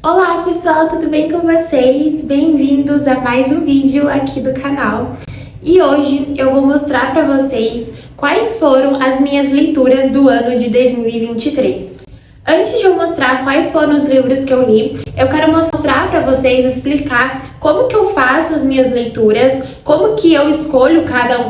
Olá pessoal, tudo bem com vocês? Bem-vindos a mais um vídeo aqui do canal. E hoje eu vou mostrar para vocês quais foram as minhas leituras do ano de 2023. Antes de eu mostrar quais foram os livros que eu li, eu quero mostrar para vocês, explicar como que eu faço as minhas leituras, como que eu escolho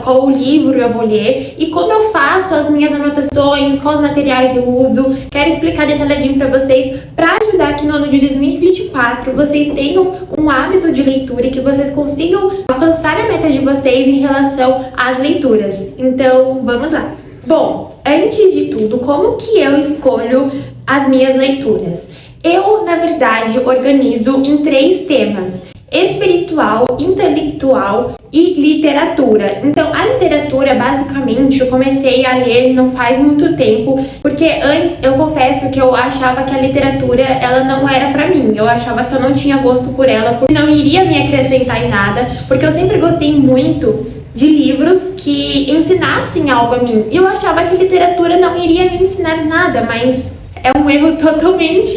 qual livro eu vou ler e como eu faço as minhas anotações, quais materiais eu uso. Quero explicar detalhadinho para vocês, para ajudar que no ano de 2024 vocês tenham um hábito de leitura e que vocês consigam alcançar a meta de vocês em relação às leituras. Então, vamos lá! Bom, antes de tudo, como que eu escolho as minhas leituras? Eu, na verdade, organizo em 3 temas: espiritual, intelectual e literatura. Então, a literatura, basicamente, eu comecei a ler não faz muito tempo, porque antes eu confesso que eu achava que a literatura, ela não era pra mim. Eu achava que eu não tinha gosto por ela, porque não iria me acrescentar em nada, porque eu sempre gostei muito de livros que ensinassem algo a mim. E eu achava que a literatura não iria me ensinar nada, mas é um erro totalmente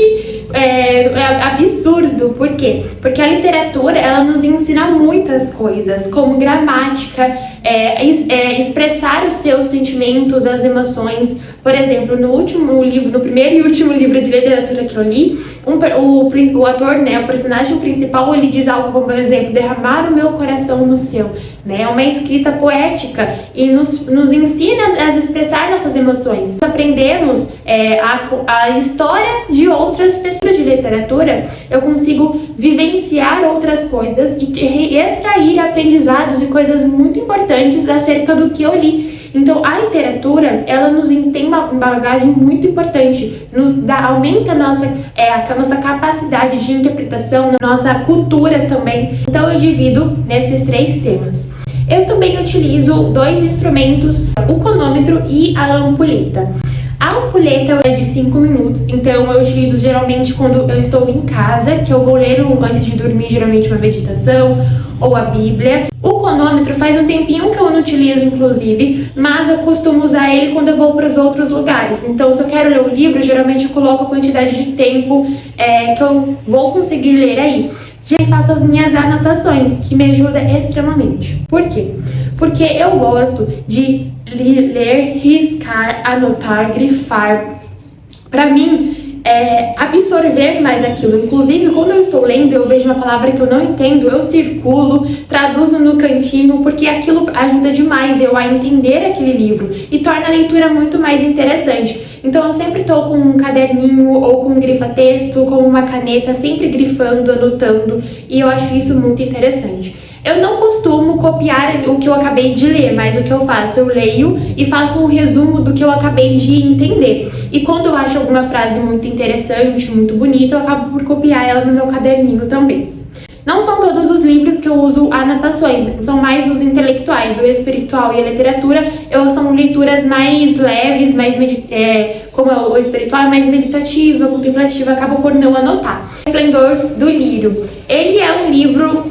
absurdo. Por quê? Porque a literatura, ela nos ensina muitas coisas, como gramática, expressar os seus sentimentos, as emoções. Por exemplo, no primeiro e último livro de literatura que eu li, o ator, o personagem principal, ele diz algo como, por exemplo, derramar o meu coração no seu. É uma escrita poética e nos ensina a expressar nossas emoções. Aprendemos a história de outras pessoas de literatura, eu consigo vivenciar outras coisas e extrair aprendizados e coisas muito importantes acerca do que eu li. Então, a literatura, ela tem uma bagagem muito importante, aumenta a nossa capacidade de interpretação, nossa cultura também. Então, eu divido nesses 3 temas. Eu também utilizo 2 instrumentos, o cronômetro e a ampulheta. A ampulheta é de 5 minutos, então eu utilizo geralmente quando eu estou em casa, que eu vou ler antes de dormir, geralmente uma meditação ou a Bíblia. O cronômetro faz um tempinho que eu não utilizo, inclusive, mas eu costumo usar ele quando eu vou para os outros lugares. Então, se eu quero ler o livro, geralmente eu coloco a quantidade de tempo que eu vou conseguir ler aí. Já faço as minhas anotações, que me ajuda extremamente. Por quê? Porque eu gosto de ler, riscar, anotar, grifar. Para mim, absorver mais aquilo. Inclusive, quando eu estou lendo, eu vejo uma palavra que eu não entendo, eu circulo, traduzo no cantinho, porque aquilo ajuda demais eu a entender aquele livro e torna a leitura muito mais interessante. Então, eu sempre estou com um caderninho ou com um grifa-texto, com uma caneta, sempre grifando, anotando, e eu acho isso muito interessante. Eu não costumo copiar o que eu acabei de ler, mas o que eu faço? Eu leio e faço um resumo do que eu acabei de entender. E quando eu acho alguma frase muito interessante, muito bonita, eu acabo por copiar ela no meu caderninho também. Não são todos os livros que eu uso anotações, são mais os intelectuais, o espiritual e a literatura. São leituras mais leves, como o espiritual é mais meditativa, contemplativa, acabo por não anotar. Esplendor do Lírio, ele é um livro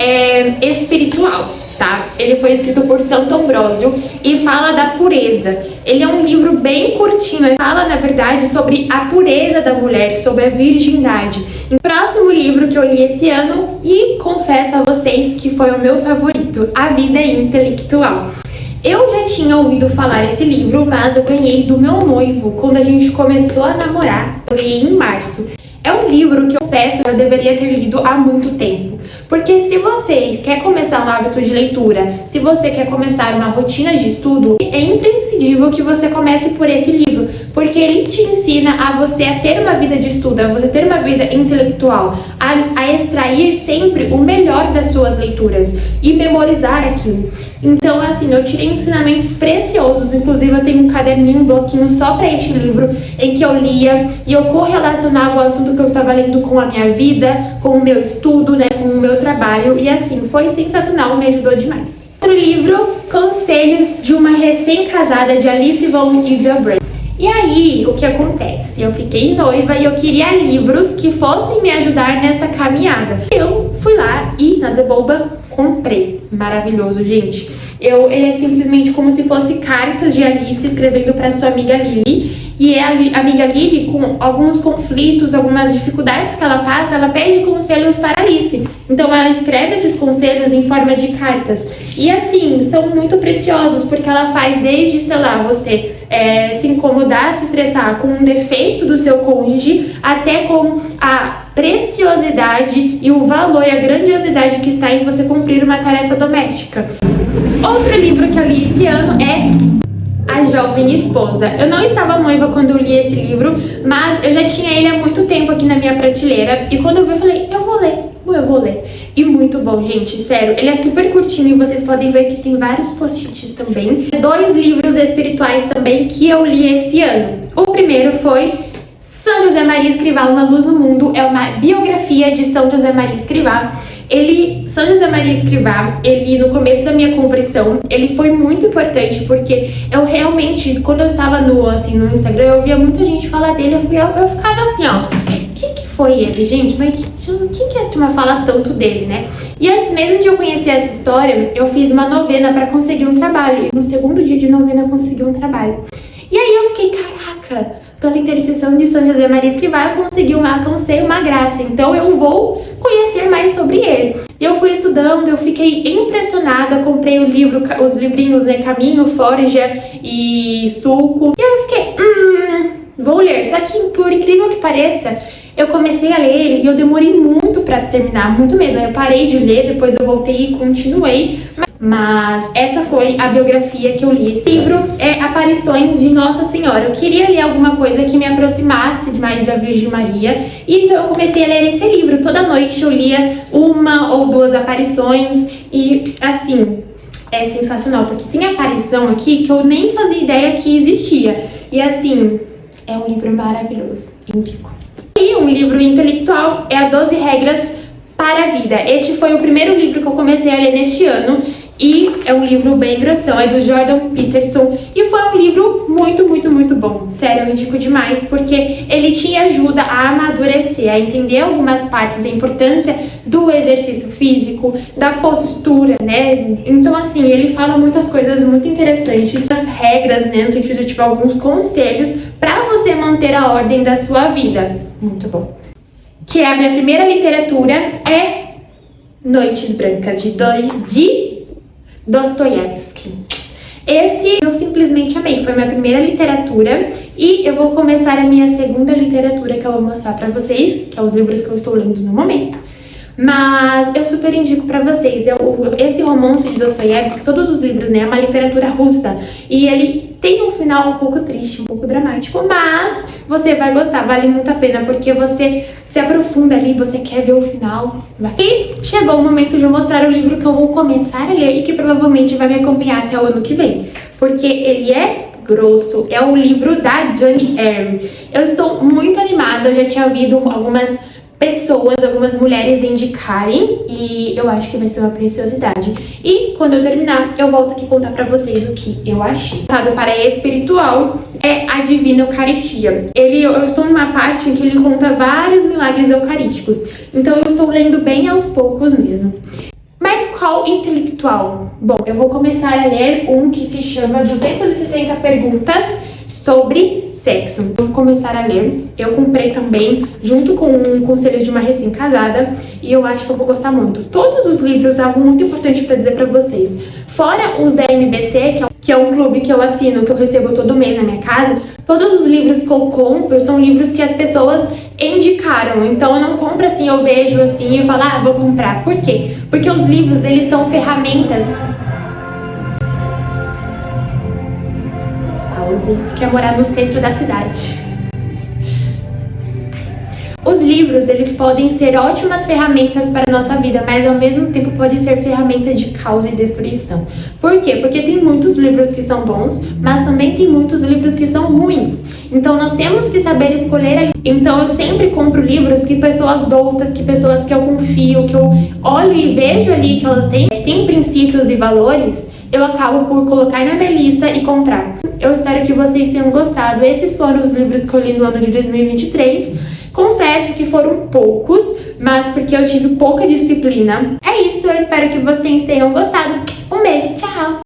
espiritual, tá? Ele foi escrito por Santo Ambrósio e fala da pureza. Ele é um livro bem curtinho, ele fala, na verdade, sobre a pureza da mulher, sobre a virgindade. O próximo livro que eu li esse ano, e confesso a vocês que foi o meu favorito, A Vida Intelectual. Eu já tinha ouvido falar esse livro, mas eu ganhei do meu noivo quando a gente começou a namorar, foi em março. É um livro que eu peço, eu deveria ter lido há muito tempo. Porque se você quer começar um hábito de leitura, se você quer começar uma rotina de estudo, é imprescindível que você comece por esse livro. Porque ele te ensina a você a ter uma vida de estudo, a você ter uma vida intelectual, a extrair sempre o melhor das suas leituras e memorizar aquilo. Então, assim, eu tirei ensinamentos preciosos. Inclusive, eu tenho um caderninho, um bloquinho só para este livro, em que eu lia e eu correlacionava o assunto que eu estava lendo com a minha vida, com o meu estudo, com o meu trabalho, e assim, foi sensacional, me ajudou demais. Outro livro, Conselhos de uma Recém-Casada, de Alice von Hildebrand. E aí, o que acontece? Eu fiquei noiva e eu queria livros que fossem me ajudar nessa caminhada. Eu fui lá e, nada boba, comprei. Maravilhoso, gente. Ele é simplesmente como se fosse cartas de Alice escrevendo para sua amiga Lily. E a amiga Lily, com alguns conflitos, algumas dificuldades que ela passa, ela pede conselhos para Alice. Então ela escreve esses conselhos em forma de cartas. E assim, são muito preciosos, porque ela faz desde, sei lá, você se incomodar, se estressar com um defeito do seu cônjuge, até com a preciosidade e o valor e a grandiosidade que está em você cumprir uma tarefa doméstica. Outro livro que eu li esse ano é A Jovem Esposa. Eu não estava noiva quando eu li esse livro, mas eu já tinha ele há muito tempo aqui na minha prateleira, e quando eu vi eu falei, eu vou ler. E muito bom, gente, sério, ele é super curtinho e vocês podem ver que tem vários post-its também. 2 livros espirituais também que eu li esse ano. O primeiro foi São José Maria Escrivá, Uma Luz no Mundo. É uma biografia de São José Maria Escrivá. São José Maria Escrivá, no começo da minha conversão, ele foi muito importante, porque eu realmente, quando eu estava no Instagram, eu via muita gente falar dele, eu ficava assim, ó, quem que foi ele, gente? Mas quem que a turma fala tanto dele, né? E antes mesmo de eu conhecer essa história, eu fiz uma novena para conseguir um trabalho, e no segundo dia de novena eu consegui um trabalho. E aí eu fiquei, caraca, pela intercessão de São José Maria Escrivá, eu alcancei uma graça, então eu vou conhecer mais sobre ele. E eu fui estudando, eu fiquei impressionada, comprei os livrinhos, né, Caminho, Forja e Sulco, e eu fiquei, vou ler. Só que, por incrível que pareça, eu comecei a ler ele e eu demorei muito pra terminar, muito mesmo. Eu parei de ler, depois eu voltei e continuei. Mas essa foi a biografia que eu li. Esse livro é Aparições de Nossa Senhora. Eu queria ler alguma coisa que me aproximasse mais da Virgem Maria, e então eu comecei a ler esse livro. Toda noite eu lia 1 ou 2 aparições e, assim, é sensacional, porque tem aparição aqui que eu nem fazia ideia que existia. E, assim, é um livro maravilhoso, indico. E um livro intelectual é a 12 Regras para a Vida. Este foi o primeiro livro que eu comecei a ler neste ano. E é um livro bem grossão, é do Jordan Peterson, e foi um livro muito, muito, muito bom. Sério, eu indico demais, porque ele te ajuda a amadurecer, a entender algumas partes da importância do exercício físico, da postura, né? Então, assim, ele fala muitas coisas muito interessantes, as regras, né, no sentido de, tipo, alguns conselhos para você manter a ordem da sua vida. Muito bom. Que é a minha primeira literatura, é Noites Brancas, de Dostoiévski. Esse eu simplesmente amei, foi minha primeira literatura, e eu vou começar a minha segunda literatura que eu vou mostrar pra vocês, que é os livros que eu estou lendo no momento. Mas eu super indico pra vocês, esse romance de Dostoiévski, todos os livros, né, é uma literatura russa, e ele tem um final um pouco triste, um pouco dramático, mas você vai gostar, vale muito a pena, porque você se aprofunda ali, você quer ver o final. E chegou o momento de eu mostrar o livro que eu vou começar a ler e que provavelmente vai me acompanhar até o ano que vem, porque ele é grosso, é o livro da Jane Eyre. Eu estou muito animada, eu já tinha ouvido algumas mulheres indicarem, e eu acho que vai ser uma preciosidade. E quando eu terminar, eu volto aqui contar pra vocês o que eu achei. Para espiritual é a Divina Eucaristia. Eu estou numa parte em que ele conta vários milagres eucarísticos, então eu estou lendo bem aos poucos mesmo. Mas qual intelectual? Bom, eu vou começar a ler um que se chama 270 Perguntas sobre Sexo. Eu vou começar a ler. Eu comprei também junto com um conselho de uma recém-casada, e eu acho que eu vou gostar muito. Todos os livros, algo muito importante para dizer para vocês, fora os da MBC, que é um clube que eu assino, que eu recebo todo mês na minha casa, todos os livros que eu compro são livros que as pessoas indicaram. Então eu não compro assim, eu vejo assim e falo, vou comprar. Por quê? Porque os livros, eles são ferramentas. Você quer morar no centro da cidade. Os livros, eles podem ser ótimas ferramentas para a nossa vida, mas ao mesmo tempo podem ser ferramenta de causa e destruição. Por quê? Porque tem muitos livros que são bons, mas também tem muitos livros que são ruins. Então nós temos que saber escolher ali. Então eu sempre compro livros que pessoas doutas, que pessoas que eu confio, que eu olho e vejo ali que ela tem princípios e valores, eu acabo por colocar na minha lista e comprar. Eu espero que vocês tenham gostado. Esses foram os livros que eu li no ano de 2023. Confesso que foram poucos, mas porque eu tive pouca disciplina. É isso, eu espero que vocês tenham gostado. Um beijo, tchau!